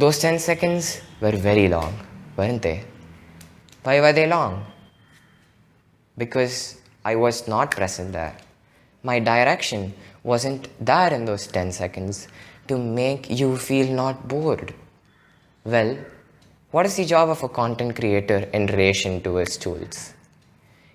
Those 10 seconds were very long, weren't they? Why were they long? Because I was not present there. My direction wasn't there in those 10 seconds to make you feel not bored. Well, what is the job of a content creator in relation to his tools?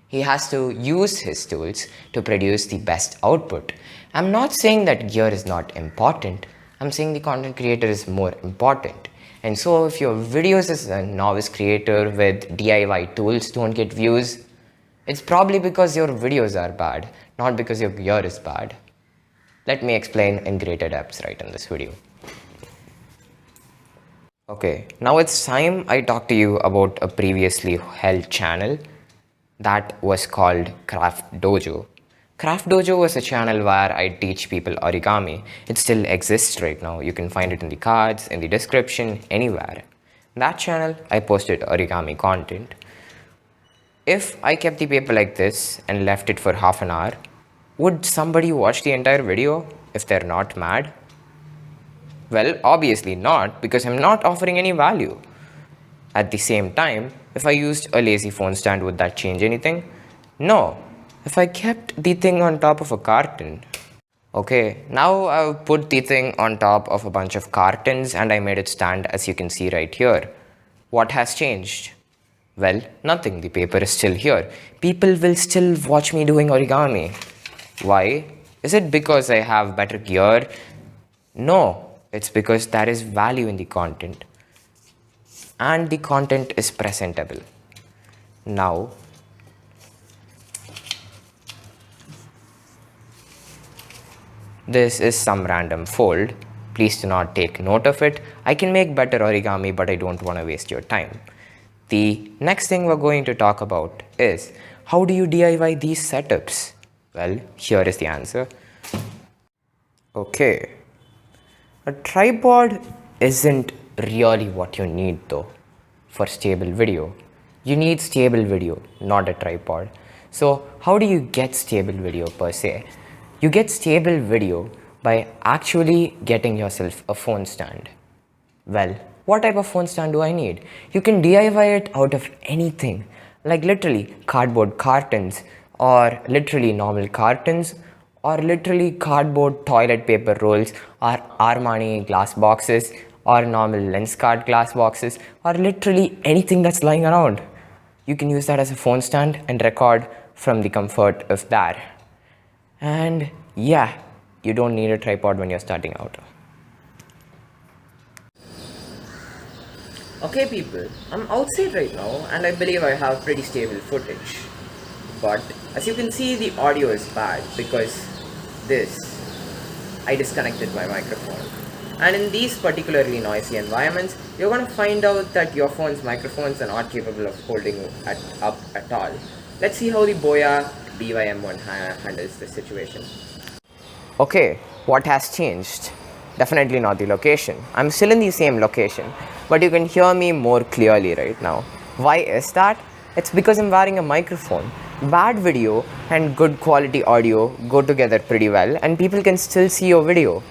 He has to use his tools to produce the best output. I'm not saying that gear is not important. I'm saying the content creator is more important. And so if your videos as a novice creator with DIY tools don't get views, it's probably because your videos are bad, not because your gear is bad. Let me explain in greater depth right in this video. Okay, now it's time I talk to you about a previously held channel that was called Craft Dojo. Craft Dojo was a channel where I teach people origami. It still exists right now. You can find it in the cards, in the description, anywhere. In that channel, I posted origami content. If I kept the paper like this and left it for half an hour, would somebody watch the entire video if they're not mad? Well, obviously not, because I'm not offering any value. At the same time, if I used a lazy phone stand, would that change anything? No. If I kept the thing on top of a carton. Okay, now I've put the thing on top of a bunch of cartons and I made it stand as you can see right here. What has changed? Well, nothing. The paper is still here. People will still watch me doing origami. Why? Is it because I have better gear? No, it's because there is value in the content. And the content is presentable. Now, this is some random fold. Please do not take note of it. I can make better origami, but I don't want to waste your time. The next thing we're going to talk about is how do you DIY these setups? Well, here is the answer. Okay, a tripod isn't really what you need though for stable video. You need stable video, not a tripod. So how do you get stable video per se? You get stable video by actually getting yourself a phone stand. Well, what type of phone stand do I need? You can DIY it out of anything, like literally cardboard cartons, or literally normal cartons, or literally cardboard toilet paper rolls, or Armani glass boxes, or normal Lenskart glass boxes, or literally anything that's lying around. You can use that as a phone stand and record from the comfort of that. And yeah, you don't need a tripod when you're starting out. Okay people, I'm outside right now and I believe I have pretty stable footage. But as you can see, the audio is bad because I disconnected my microphone. And in these particularly noisy environments, you're going to find out that your phone's microphones are not capable of holding up at all. Let's see how the Boya BYM1 handles this situation. Okay, what has changed? Definitely not the location. I'm still in the same location, but you can hear me more clearly right now. Why is that? It's because I'm wearing a microphone. Bad video and good quality audio go together pretty well and people can still see your video.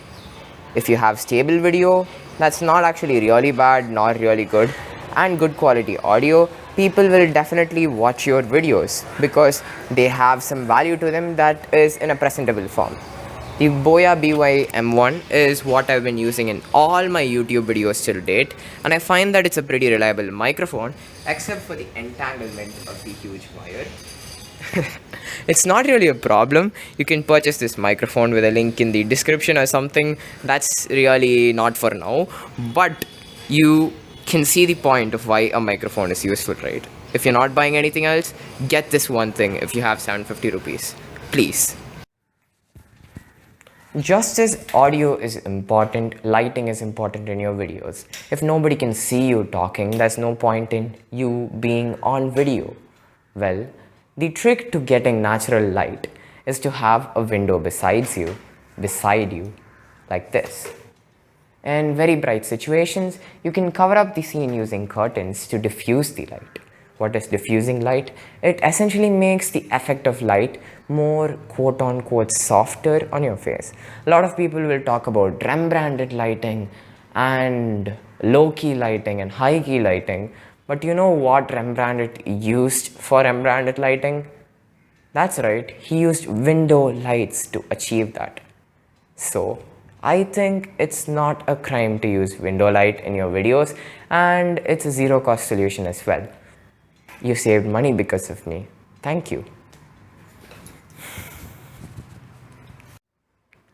If you have stable video, that's not actually really bad, not really good, and good quality audio, people will definitely watch your videos because they have some value to them that is in a presentable form. The Boya BYM1 is what I've been using in all my YouTube videos till date, and I find that it's a pretty reliable microphone except for the entanglement of the huge wire. It's not really a problem. You can purchase this microphone with a link in the description or something. That's really not for now, but you can see the point of why a microphone is useful, right? If you're not buying anything else, get this one thing if you have 750 rupees, please. Just as audio is important, lighting is important in your videos. If nobody can see you talking, there's no point in you being on video. Well, the trick to getting natural light is to have a window beside you, like this. In very bright situations, you can cover up the scene using curtains to diffuse the light. What is diffusing light? It essentially makes the effect of light more quote-unquote softer on your face. A lot of people will talk about Rembrandt lighting and low key lighting and high key lighting. But you know what Rembrandt used for Rembrandt lighting? That's right, he used window lights to achieve that. So I think it's not a crime to use window light in your videos, and it's a zero cost solution as well. You saved money because of me. Thank you.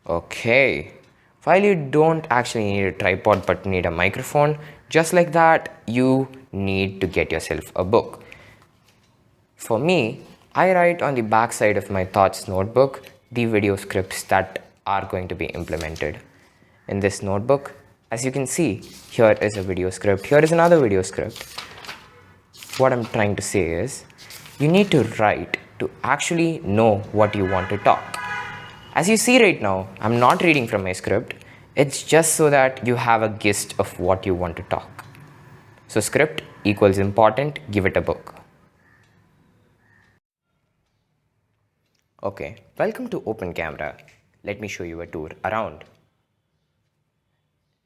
Okay, while you don't actually need a tripod but need a microphone, just like that, you need to get yourself a book. For me, I write on the back side of my thoughts notebook the video scripts that are going to be implemented. In this notebook, as you can see, here is a video script, here is another video script. What I'm trying to say is, you need to write to actually know what you want to talk. As you see right now, I'm not reading from my script. It's just so that you have a gist of what you want to talk. So script equals important, give it a book. Okay, welcome to Open Camera. Let me show you a tour around.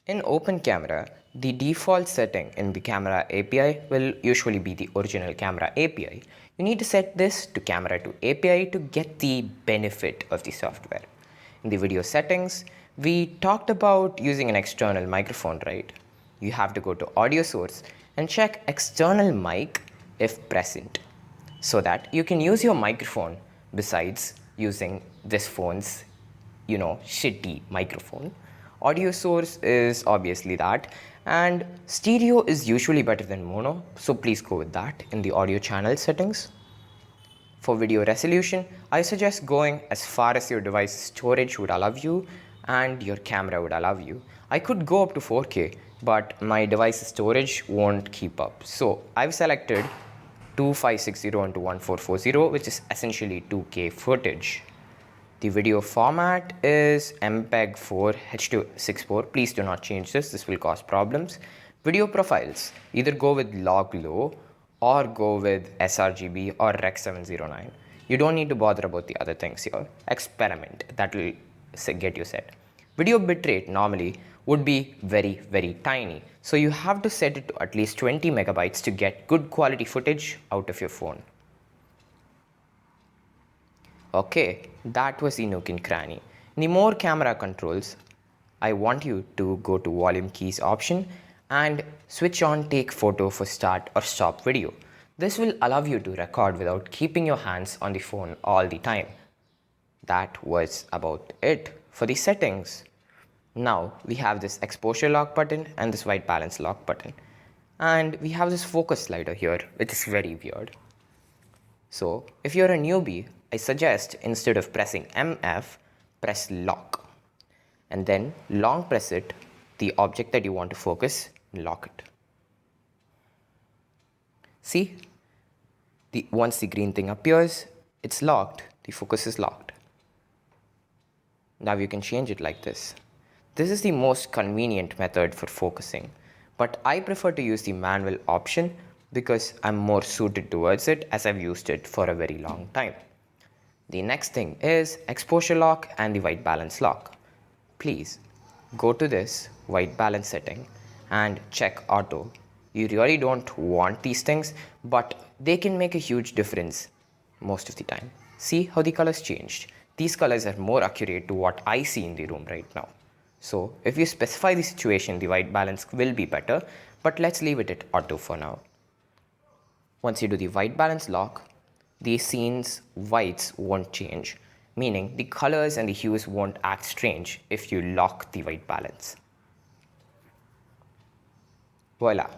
In Open Camera, the default setting in the camera API will usually be the original camera API. You need to set this to camera to API to get the benefit of the software. In the video settings, we talked about using an external microphone, right? You have to go to audio source and check external mic if present, so that you can use your microphone besides using this phone's, shitty microphone. Audio source is obviously that, and stereo is usually better than mono, so please go with that in the audio channel settings. For video resolution, I suggest going as far as your device's storage would allow you and your camera would allow you. I could go up to 4K, but my device's storage won't keep up. So I've selected 2560 into 1440, which is essentially 2K footage. The video format is MPEG 4 H.264. Please do not change this, this will cause problems. Video profiles, either go with log low or go with sRGB or Rec 709. You don't need to bother about the other things here. Experiment, that will get you set. Video bitrate normally would be very, very tiny. So you have to set it to at least 20 megabytes to get good quality footage out of your phone. Okay, that was the nook and cranny. In the more camera controls, I want you to go to volume keys option and switch on take photo for start or stop video. This will allow you to record without keeping your hands on the phone all the time. That was about it for the settings. Now we have this exposure lock button and this white balance lock button. And we have this focus slider here, which is very weird. So if you're a newbie, I suggest instead of pressing MF, press lock. And then long press it, the object that you want to focus, and lock it. See? Once the green thing appears, it's locked, the focus is locked. Now you can change it like this. This is the most convenient method for focusing, but I prefer to use the manual option because I'm more suited towards it as I've used it for a very long time. The next thing is exposure lock and the white balance lock. Please go to this white balance setting and check auto. You really don't want these things, but they can make a huge difference most of the time. See how the colors changed. These colors are more accurate to what I see in the room right now. So if you specify the situation, the white balance will be better, but let's leave it at auto for now. Once you do the white balance lock, the scene's whites won't change, meaning the colors and the hues won't act strange if you lock the white balance. Voila.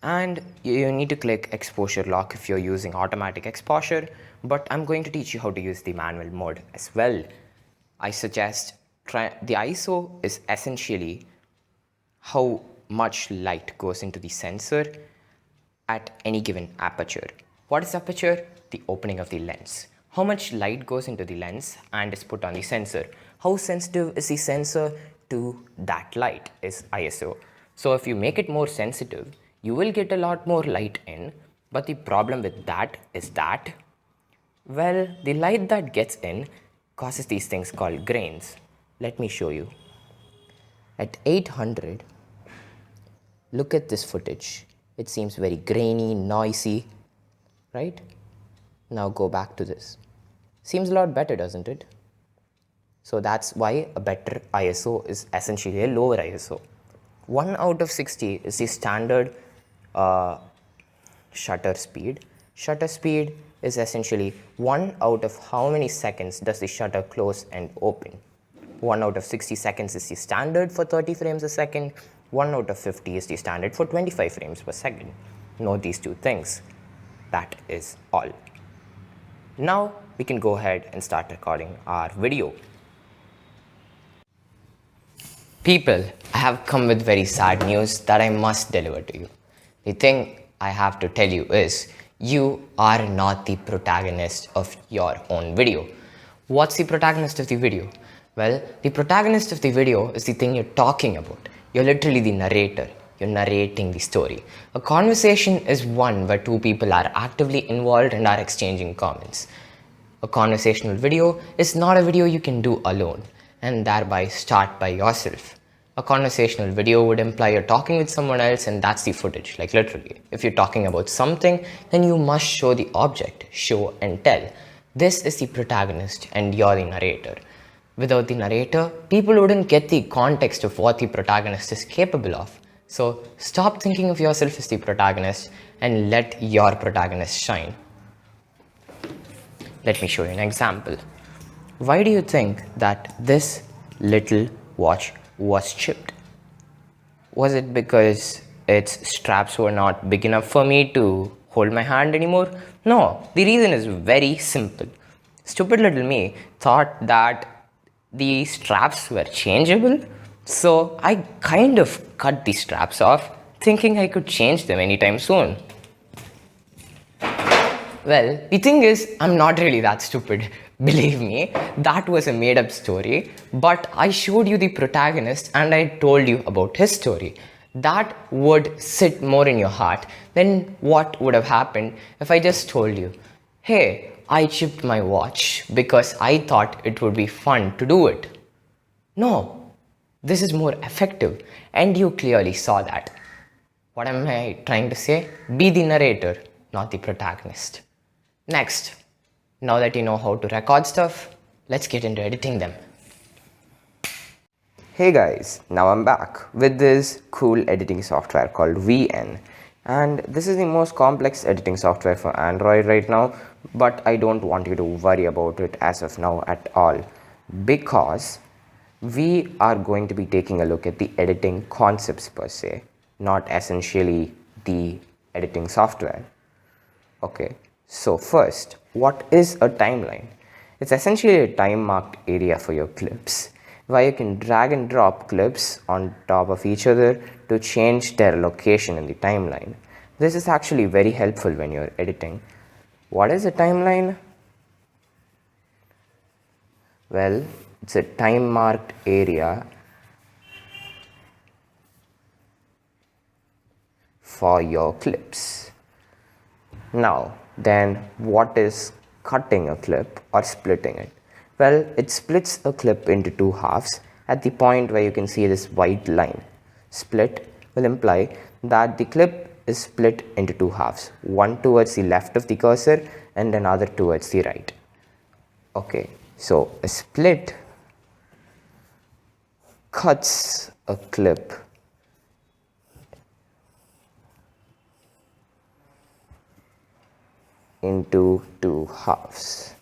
And you need to click exposure lock if you're using automatic exposure, but I'm going to teach you how to use the manual mode as well. I suggest the ISO is essentially how much light goes into the sensor at any given aperture. What is aperture? The opening of the lens. How much light goes into the lens and is put on the sensor. How sensitive is the sensor to that light is ISO. So if you make it more sensitive, you will get a lot more light in, but the problem with that is that, well, the light that gets in causes these things called grains. Let me show you. At 800, look at this footage. It seems very grainy, noisy, right? Now go back to this. Seems a lot better, doesn't it? So that's why a better ISO is essentially a lower ISO. 1 out of 60 is the standard shutter speed. Shutter speed is essentially 1 out of how many seconds does the shutter close and open. 1 out of 60 seconds is the standard for 30 frames a second. 1 out of 50 is the standard for 25 frames per second. Know these two things. That is all. Now we can go ahead and start recording our video. People, I have come with very sad news that I must deliver to you. The thing I have to tell you is, you are not the protagonist of your own video. What's the protagonist of the video? Well, the protagonist of the video is the thing you're talking about. You're literally the narrator. You're narrating the story. A conversation is one where two people are actively involved and are exchanging comments. A conversational video is not a video you can do alone and thereby start by yourself. A conversational video would imply you're talking with someone else and that's the footage, like literally. If you're talking about something, then you must show the object, show and tell. This is the protagonist and you're the narrator. Without the narrator, people wouldn't get the context of what the protagonist is capable of. So stop thinking of yourself as the protagonist and let your protagonist shine. Let me show you an example. Why do you think that this little watch was chipped? Was it because its straps were not big enough for me to hold my hand anymore? No, the reason is very simple. Stupid little me thought that the straps were changeable, so I kind of cut the straps off, thinking I could change them anytime soon. Well, the thing is, I'm not really that stupid. Believe me, that was a made-up story, but I showed you the protagonist and I told you about his story. That would sit more in your heart than what would have happened if I just told you, hey, I chipped my watch because I thought it would be fun to do it. No, this is more effective and you clearly saw that. What am I trying to say? Be the narrator, not the protagonist. Next, now that you know how to record stuff, let's get into editing them. Hey guys, now I'm back with this cool editing software called VN. And this is the most complex editing software for Android right now, but I don't want you to worry about it as of now at all, because we are going to be taking a look at the editing concepts per se, not essentially the editing software. Okay, so first, what is a timeline? It's essentially a time marked area for your clips, where you can drag and drop clips on top of each other to change their location in the timeline. This is actually very helpful when you're editing. What is a timeline? Well, it's a time marked area for your clips. Now, then what is cutting a clip or splitting it? Well, it splits a clip into two halves at the point where you can see this white line. Split will imply that the clip is split into two halves, one towards the left of the cursor and another towards the right. Okay, so a split cuts a clip into two halves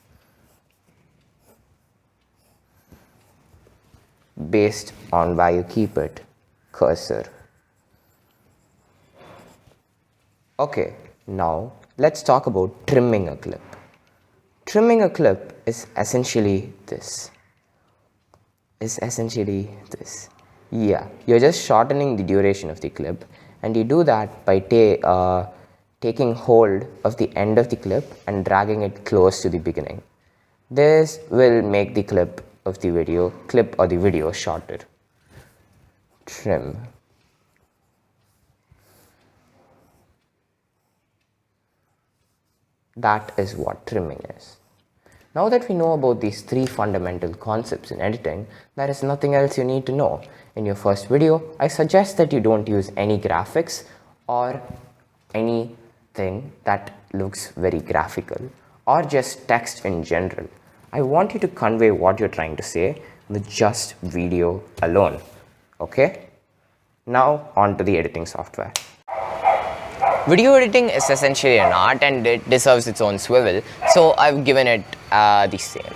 based on where you keep it, cursor. Okay, now let's talk about trimming a clip. Trimming a clip is essentially this. Yeah, you're just shortening the duration of the clip, and you do that by taking hold of the end of the clip and dragging it close to the beginning. This will make the clip or the video shorter. Trim. That is what trimming is. Now that we know about these three fundamental concepts in editing, there is nothing else you need to know. In your first video, I suggest that you don't use any graphics or anything that looks very graphical or just text in general. I want you to convey what you're trying to say with just video alone. Okay? Now on to the editing software. Video editing is essentially an art and it deserves its own swivel, so I've given it the same.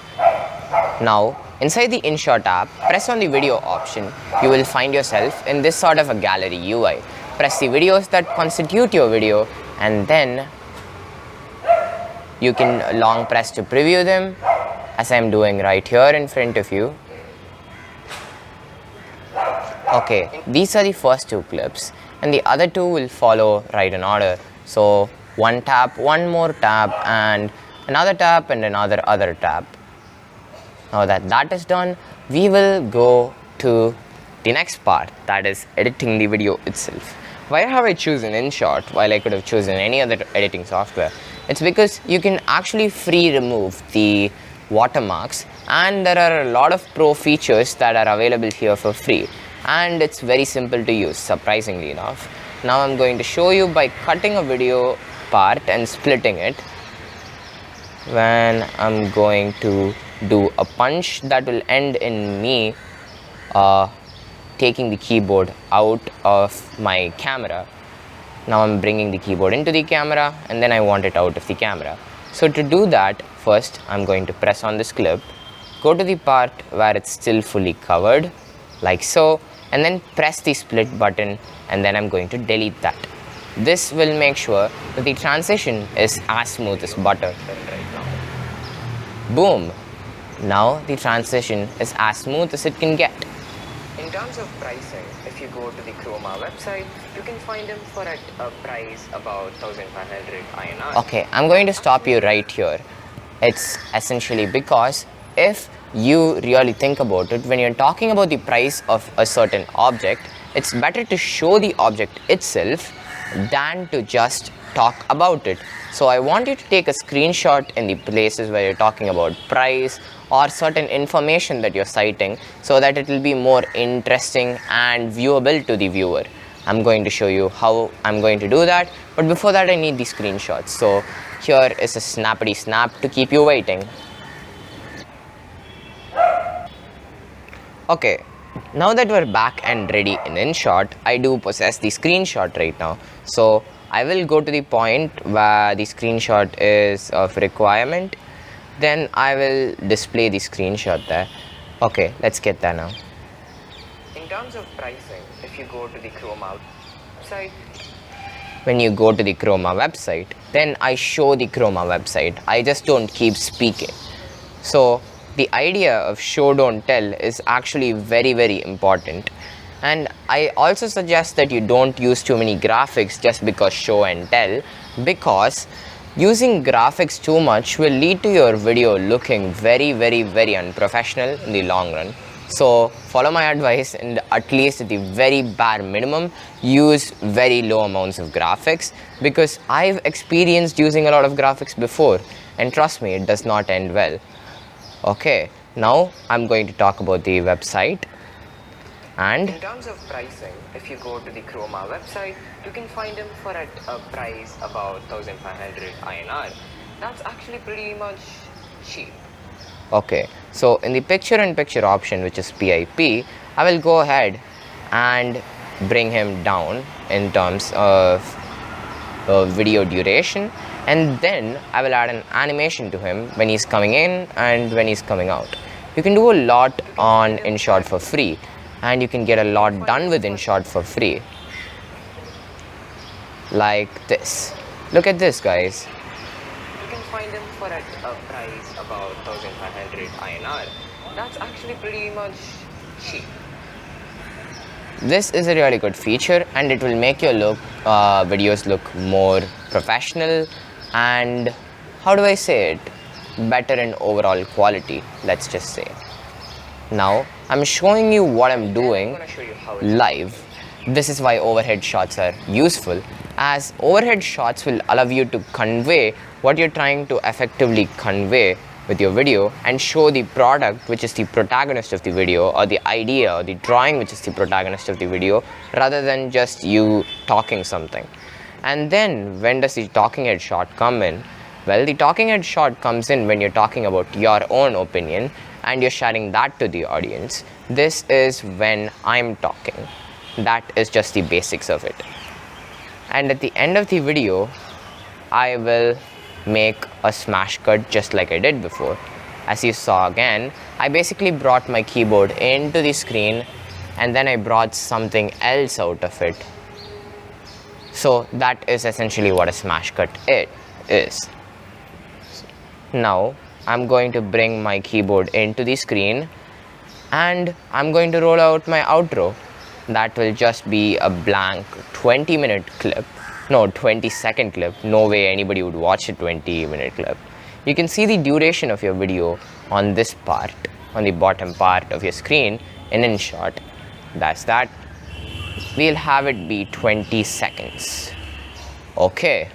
Now, inside the InShot app, press on the video option. You will find yourself in this sort of a gallery UI. Press the videos that constitute your video and then you can long press to preview them, as I'm doing right here in front of you. Okay, these are the first two clips and the other two will follow right in order. So one tap, one more tap and another tap and another tap. Now that that is done, we will go to the next part, that is editing the video itself. Why have I chosen InShot while I could have chosen any other editing software? It's because you can actually free remove the watermarks and there are a lot of pro features that are available here for free. And it's very simple to use, surprisingly enough. Now I'm going to show you by cutting a video part and splitting it. When I'm going to do a punch that will end in me taking the keyboard out of my camera. Now I'm bringing the keyboard into the camera and then I want it out of the camera. So to do that, first I'm going to press on this clip, go to the part where it's still fully covered, like so, and then press the split button and then I'm going to delete that. This will make sure that the transition is as smooth as butter right now. Boom! Now the transition is as smooth as it can get. In terms of pricing, if you go to the Chroma website, you can find them for at a price about 1500 INR. Okay, I'm going to stop you right here. It's essentially because if you really think about it, when you're talking about the price of a certain object, it's better to show the object itself than to just talk about it. So I want you to take a screenshot in the places where you're talking about price or certain information that you're citing so that it will be more interesting and viewable to the viewer. I'm going to show you how I'm going to do that, but before that I need the screenshots. So here is a snappity snap to keep you waiting. Okay, now that we're back and ready in InShot, I do possess the screenshot right now. So I will go to the point where the screenshot is of requirement. Then I will display the screenshot there. Okay, let's get that now. In terms of pricing, if you go to the Chroma website, when you go to the Chroma website, then I show the Chroma website. I just don't keep speaking. So the idea of show don't tell is actually very important, and I also suggest that you don't use too many graphics just because show and tell, because using graphics too much will lead to your video looking very unprofessional in the long run. So follow my advice and at least at the very bare minimum use very low amounts of graphics, because I've experienced using a lot of graphics before and trust me, it does not end well. Okay, now I'm going to talk about the website. And in terms of pricing, if you go to the Chroma website, you can find them for at a price about 1500 INR. That's actually pretty much cheap. Okay, so in the picture-in-picture option, which is PIP, I will go ahead and bring him down in terms of video duration, and then I will add an animation to him when he's coming in and when he's coming out. You can do a lot on InShot for free, and you can get a lot done with InShot for free. Like this. Look at this, guys. You can find them for at a price about 1500 INR. That's actually pretty much cheap. This is a really good feature and it will make your videos look more professional and, how do I say it, better in overall quality, let's just say. Now I'm showing you what I'm doing live. This is why overhead shots are useful, as overhead shots will allow you to convey what you're trying to effectively convey with your video and show the product, which is the protagonist of the video, or the idea or the drawing, which is the protagonist of the video, rather than just you talking something. And then when does the talking head shot come in? Well, the talking head shot comes in when you're talking about your own opinion and you're sharing that to the audience. This is when I'm talking. That is just the basics of it. And at the end of the video, I will make a smash cut just like I did before. As you saw again, I basically brought my keyboard into the screen and then I brought something else out of it. So that is essentially what a smash cut is. Now I'm going to bring my keyboard into the screen and I'm going to roll out my outro. That will just be a blank 20-minute clip. No, 20-second clip. No way anybody would watch a 20-minute clip. You can see the duration of your video on this part, on the bottom part of your screen in InShot. That's that. We'll have it be 20 seconds. Okay.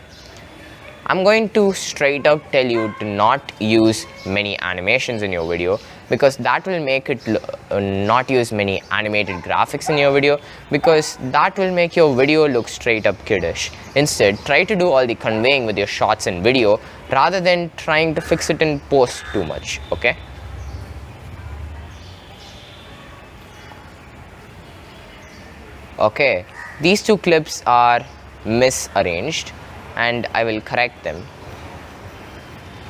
I'm going to straight up tell you to not use many animations in your video, because that will make it not use many animated graphics in your video, because that will make your video look straight up kiddish. Instead, try to do all the conveying with your shots and video rather than trying to fix it in post too much, okay? Okay, these two clips are misarranged and I will correct them.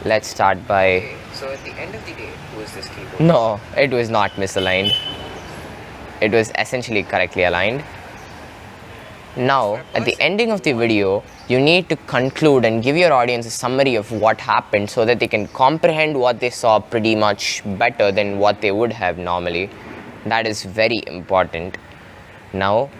Let's start by... So at the end of the day, was this keyboard? No, it was not misaligned. It was essentially correctly aligned. Now, at the ending of the video, you need to conclude and give your audience a summary of what happened so that they can comprehend what they saw pretty much better than what they would have normally. That is very important. Now,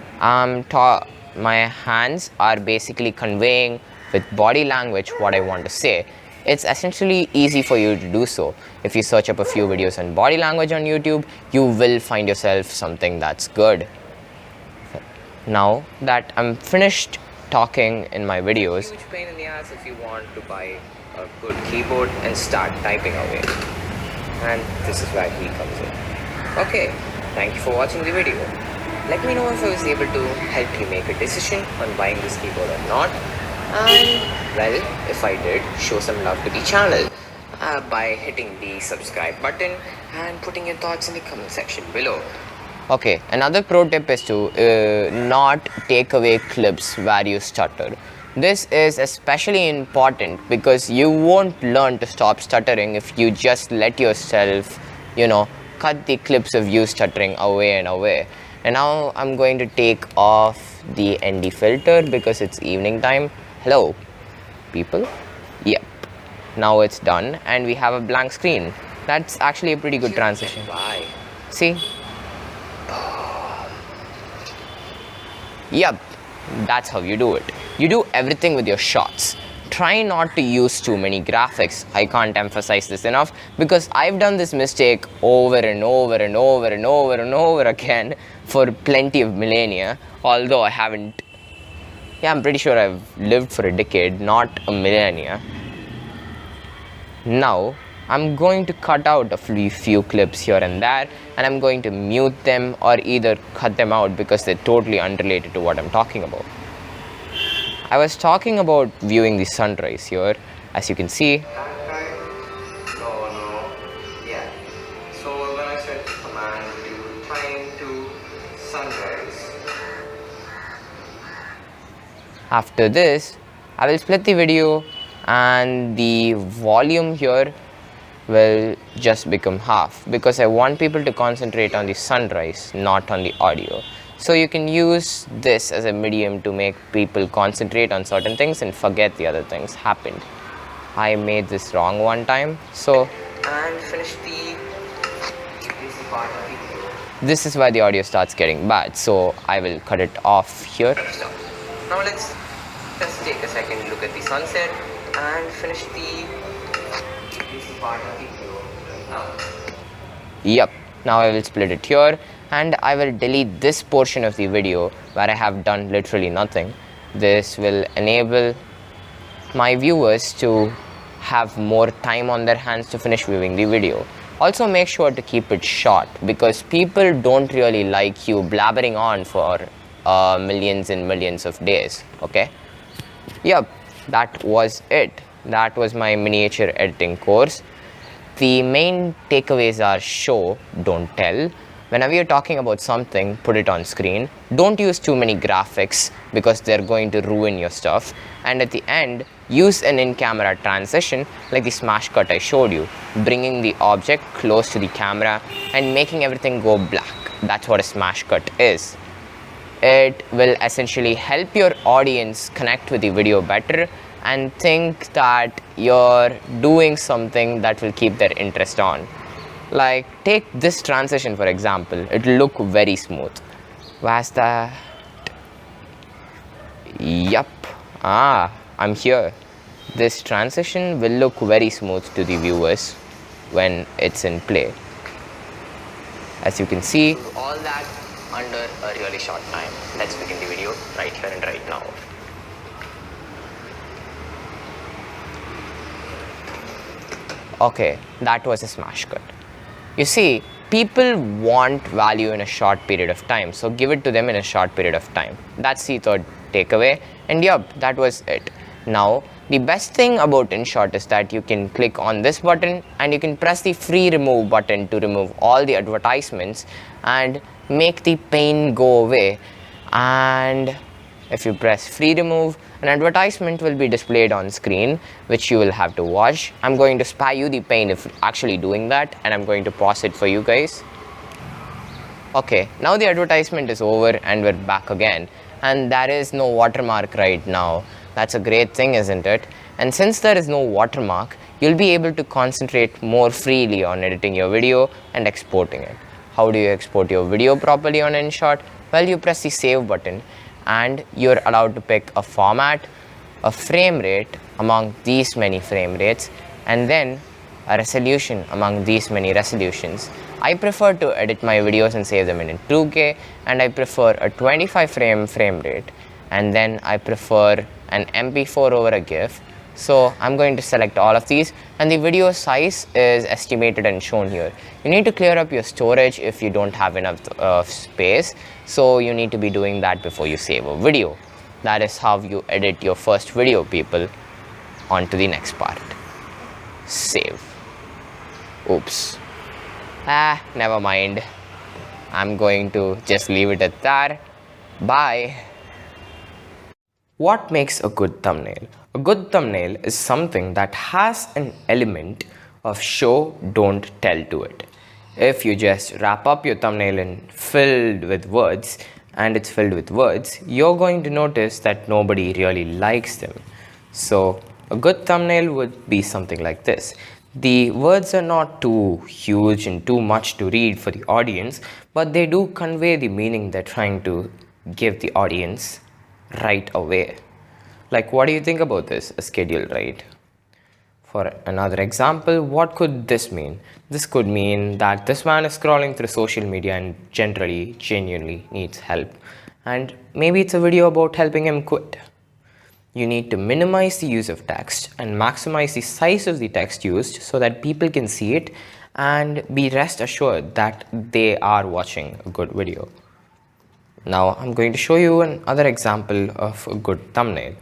my hands are basically conveying with body language what I want to say. It's essentially easy for you to do so. If you search up a few videos on body language on YouTube, you will find yourself something that's good. Now that I'm finished talking in my videos, huge pain in the ass if you want to buy a good keyboard and start typing away. And this is where he comes in. Okay, thank you for watching the video. Let me know if I was able to help you make a decision on buying this keyboard or not. And well, if I did, show some love to the channel by hitting the subscribe button and putting your thoughts in the comment section below. Okay, another pro tip is to not take away clips where you stutter. This is especially important because you won't learn to stop stuttering if you just let yourself, cut the clips of you stuttering away and away. And now I'm going to take off the ND filter because it's evening time. Hello, people. Yep. Now it's done and we have a blank screen. That's actually a pretty good transition. Bye. See? Yep. That's how you do it. You do everything with your shots. Try not to use too many graphics. I can't emphasize this enough because I've done this mistake over and over and over and over and over again for plenty of millennia, although I haven't. Yeah, I'm pretty sure I've lived for a decade, not a millennia. Now, I'm going to cut out a few clips here and there, and I'm going to mute them or either cut them out because they're totally unrelated to what I'm talking about. I was talking about viewing the sunrise here, as you can see. So when I set command to time to sunrise. After this, I will split the video and the volume here will just become half because I want people to concentrate on the sunrise, not on the audio. So you can use this as a medium to make people concentrate on certain things and forget the other things happened. I made this wrong one time, so and finish the part of the video. This is why the audio starts getting bad, so I will cut it off here. Now let's take a second look at the sunset and finish the part of the video. Yep, now I will split it here and I will delete this portion of the video where I have done literally nothing. This will enable my viewers to have more time on their hands to finish viewing the video. Also make sure to keep it short, because people don't really like you blabbering on for millions and millions of days. Okay, yep, that was it. That was my miniature editing course. The main takeaways are show, don't tell. Whenever you're talking about something, put it on screen. Don't use too many graphics, because they're going to ruin your stuff. And at the end, use an in-camera transition like the smash cut I showed you, bringing the object close to the camera and making everything go black. That's what a smash cut is. It will essentially help your audience connect with the video better and think that you're doing something that will keep their interest on. Like, take this transition for example. It will look very smooth. Where's that? Yup. I'm here. This transition will look very smooth to the viewers when it's in play. As you can see, all that under a really short time. Let's begin the video right here and right now. Okay, that was a smash cut. You see, people want value in a short period of time, so give it to them in a short period of time. That's the third takeaway, and yup, that was it. Now, the best thing about InShot is that you can click on this button and you can press the free remove button to remove all the advertisements and make the pain go away. And if you press free remove, an advertisement will be displayed on screen, which you will have to watch. I'm going to spare you the pain if actually doing that, and I'm going to pause it for you guys. Okay, now the advertisement is over and we're back again, and there is no watermark right now. That's a great thing, isn't it? And since there is no watermark, you'll be able to concentrate more freely on editing your video and exporting it. How do you export your video properly on InShot? Well, you press the save button and you're allowed to pick a format, a frame rate among these many frame rates, and then a resolution among these many resolutions. I prefer to edit my videos and save them in 2K, and I prefer a 25 frame rate, and then I prefer an MP4 over a GIF. So I'm going to select all of these, and the video size is estimated and shown here. You need to clear up your storage if you don't have enough space, so you need to be doing that before you save a video. That is how you edit your first video, people. On to the next part. Save. Oops. Never mind. I'm going to just leave it at that. Bye. What makes a good thumbnail? A good thumbnail is something that has an element of show, don't tell to it. If you just wrap up your thumbnail and filled with words, you're going to notice that nobody really likes them. So a good thumbnail would be something like this. The words are not too huge and too much to read for the audience, but they do convey the meaning they're trying to give the audience right away. Like, what do you think about this? A schedule, right? For another example, what could this mean? This could mean that this man is scrolling through social media and genuinely needs help. And maybe it's a video about helping him quit. You need to minimize the use of text and maximize the size of the text used so that people can see it and be rest assured that they are watching a good video. Now I'm going to show you another example of a good thumbnail.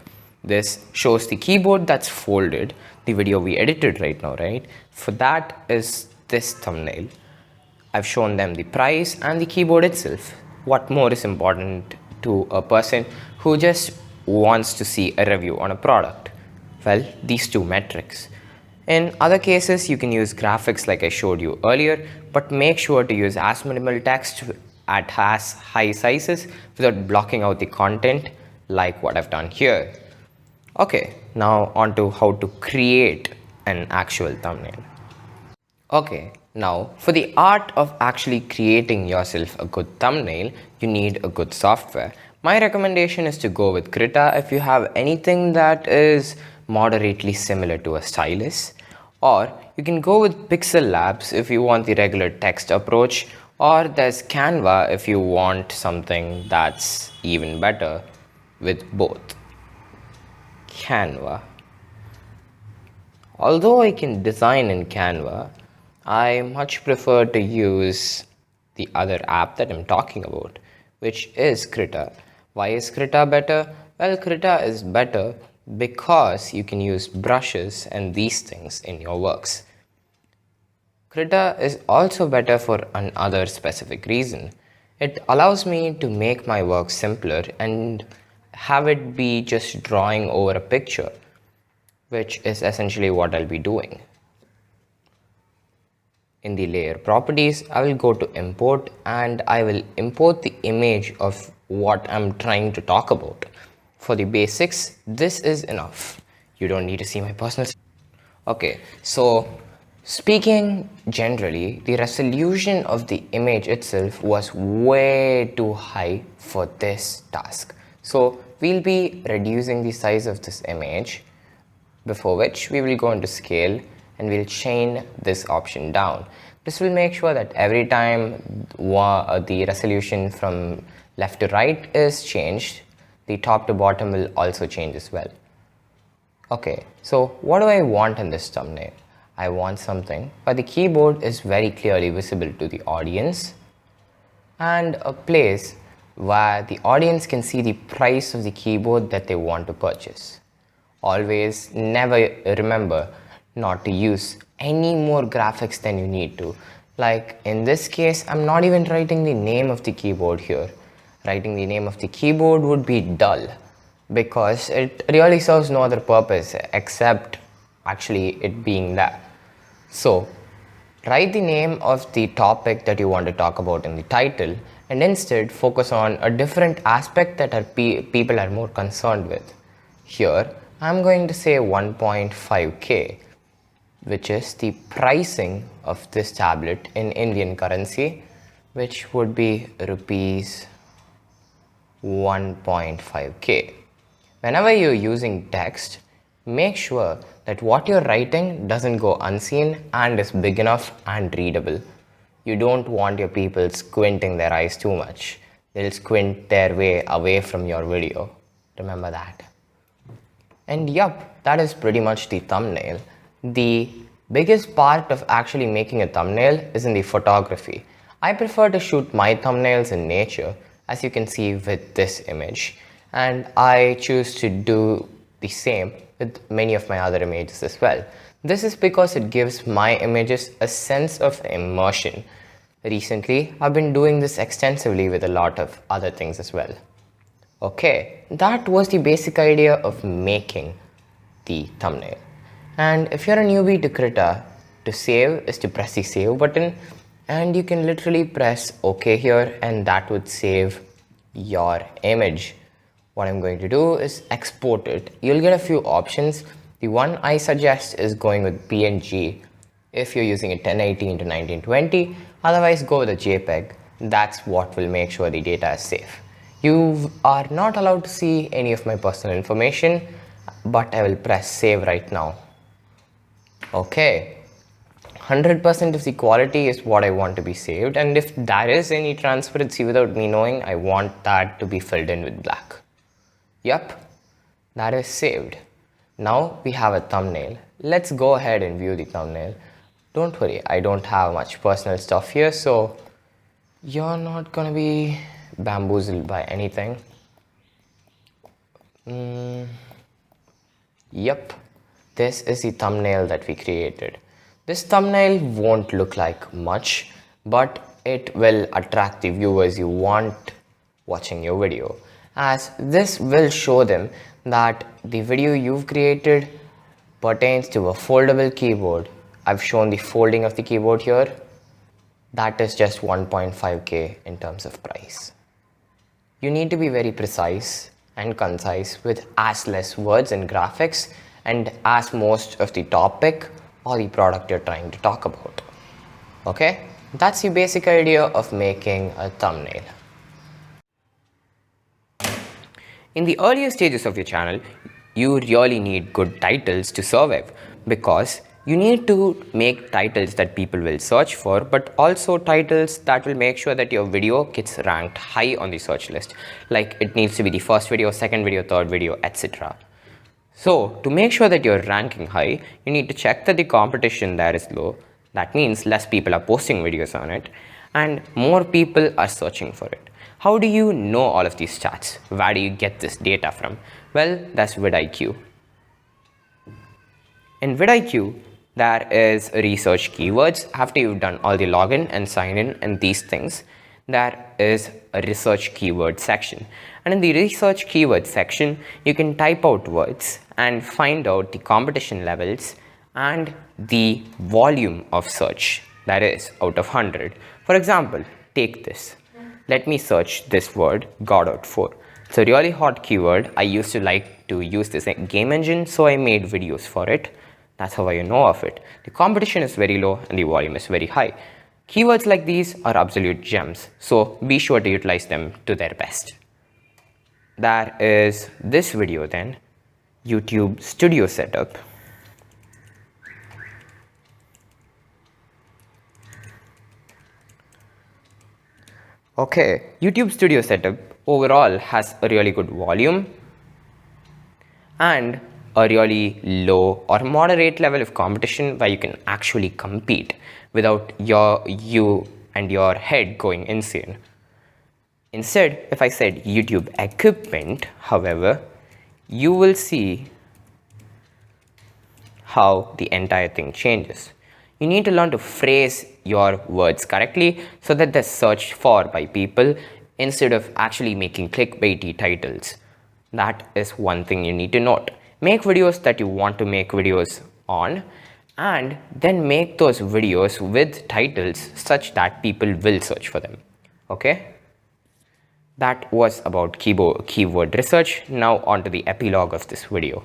This shows the keyboard that's folded, the video we edited right now, right? For that is this thumbnail. I've shown them the price and the keyboard itself. What more is important to a person who just wants to see a review on a product? Well, these two metrics. In other cases, you can use graphics like I showed you earlier, but make sure to use as minimal text at as high sizes without blocking out the content like what I've done here. Okay, now on to how to create an actual thumbnail. Okay, now for the art of actually creating yourself a good thumbnail, you need a good software. My recommendation is to go with Krita if you have anything that is moderately similar to a stylus, or you can go with Pixel Labs if you want the regular text approach, or there's Canva if you want something that's even better with both. Canva. Although I can design in Canva, I much prefer to use the other app that I'm talking about, which is Krita. Why is Krita better? Well, Krita is better because you can use brushes and these things in your works. Krita is also better for another specific reason. It allows me to make my work simpler and have it be just drawing over a picture, which is essentially what I'll be doing. In the layer properties, I will go to import and I will import the image of what I'm trying to talk about. For the basics, this is enough. You don't need to see my personal. Okay, so speaking generally, the resolution of the image itself was way too high for this task. So we'll be reducing the size of this image, before which we will go into scale and we'll chain this option down. This will make sure that every time the resolution from left to right is changed, the top to bottom will also change as well. Okay, so what do I want in this thumbnail? I want something where the keyboard is very clearly visible to the audience and a place where the audience can see the price of the keyboard that they want to purchase. Always never remember not to use any more graphics than you need to. Like in this case, I'm not even writing the name of the keyboard here. Writing the name of the keyboard would be dull because it really serves no other purpose except actually it being there. So write the name of the topic that you want to talk about in the title and instead focus on a different aspect that people are more concerned with. Here I'm going to say 1.5k, which is the pricing of this tablet in Indian currency, which would be rupees 1.5k. Whenever you're using text, make sure that what you're writing doesn't go unseen and is big enough and readable. You don't want your people squinting their eyes too much. They'll squint their way away from your video. Remember that. And yup, that is pretty much the thumbnail. The biggest part of actually making a thumbnail is in the photography. I prefer to shoot my thumbnails in nature, as you can see with this image. And I choose to do the same with many of my other images as well. This is because it gives my images a sense of immersion. Recently, I've been doing this extensively with a lot of other things as well. Okay, that was the basic idea of making the thumbnail. And if you're a newbie to Krita, to save is to press the save button and you can literally press OK here and that would save your image. What I'm going to do is export it. You'll get a few options. The one I suggest is going with PNG if you're using a 1080 into 1920. Otherwise, go with a JPEG. That's what will make sure the data is safe. You are not allowed to see any of my personal information, but I will press save right now. Okay, 100% of the quality is what I want to be saved, and if there is any transparency without me knowing, I want that to be filled in with black. Yep, that is saved. Now we have a thumbnail. Let's go ahead and view the thumbnail. Don't worry, I don't have much personal stuff here, so you're not gonna be bamboozled by anything. Yep, this is the thumbnail that we created. This thumbnail won't look like much, but it will attract the viewers you want watching your video, as this will show them that the video you've created pertains to a foldable keyboard. I've shown the folding of the keyboard here. That is just 1.5k in terms of price. You need to be very precise and concise with as less words and graphics and as most of the topic or the product you're trying to talk about. Okay, that's the basic idea of making a thumbnail. In the earlier stages of your channel, you really need good titles to survive, because you need to make titles that people will search for, but also titles that will make sure that your video gets ranked high on the search list. Like it needs to be the first video, second video, third video, etc. So to make sure that you're ranking high, you need to check that the competition there is low. That means less people are posting videos on it and more people are searching for it. How do you know all of these stats? Where do you get this data from? Well, that's vidIQ. In vidIQ, there is research keywords. After you've done all the login and sign in and these things, there is a research keyword section. And in the research keyword section, you can type out words and find out the competition levels and the volume of search, that is out of 100. For example, take this. Let me search this word, Godot 4. It's a really hot keyword. I used to like to use this game engine, so I made videos for it. That's how I know of it. The competition is very low and the volume is very high. Keywords like these are absolute gems, so be sure to utilize them to their best. There is this video then, YouTube Studio Setup. Okay, YouTube Studio Setup overall has a really good volume and a really low or moderate level of competition where you can actually compete without you and your head going insane. Instead, if I said YouTube equipment, however, you will see how the entire thing changes. You need to learn to phrase your words correctly so that they're searched for by people instead of actually making clickbaity titles. That is one thing you need to note. Make videos that you want to make videos on and then make those videos with titles such that people will search for them. Okay? That was about keyword research. Now on to the epilogue of this video.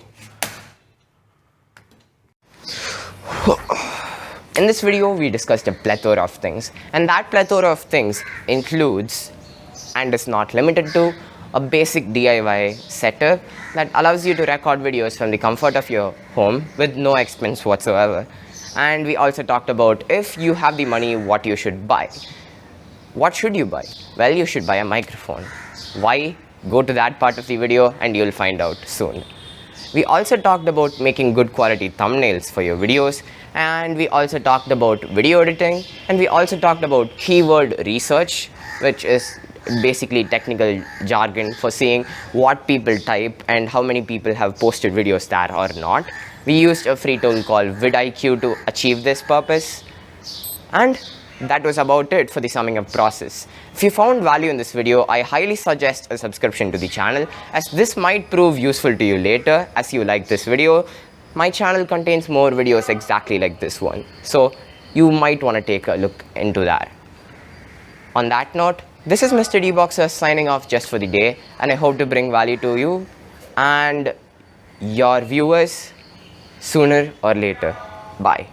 In this video, we discussed a plethora of things, and that plethora of things includes and is not limited to a basic DIY setup that allows you to record videos from the comfort of your home with no expense whatsoever. And we also talked about if you have the money, what you should buy. What should you buy? Well, you should buy a microphone. Why? Go to that part of the video and you'll find out soon. We also talked about making good quality thumbnails for your videos, and we also talked about video editing, and we also talked about keyword research, which is basically technical jargon for seeing what people type and how many people have posted videos there or not. We used a free tool called vidIQ to achieve this purpose, and that was about it for the summing up process. If you found value in this video, I highly suggest a subscription to the channel, as this might prove useful to you later as you like this video. My channel contains more videos exactly like this one, so you might want to take a look into that. On that note, this is Mr. Dboxer signing off just for the day, and I hope to bring value to you and your viewers sooner or later. Bye.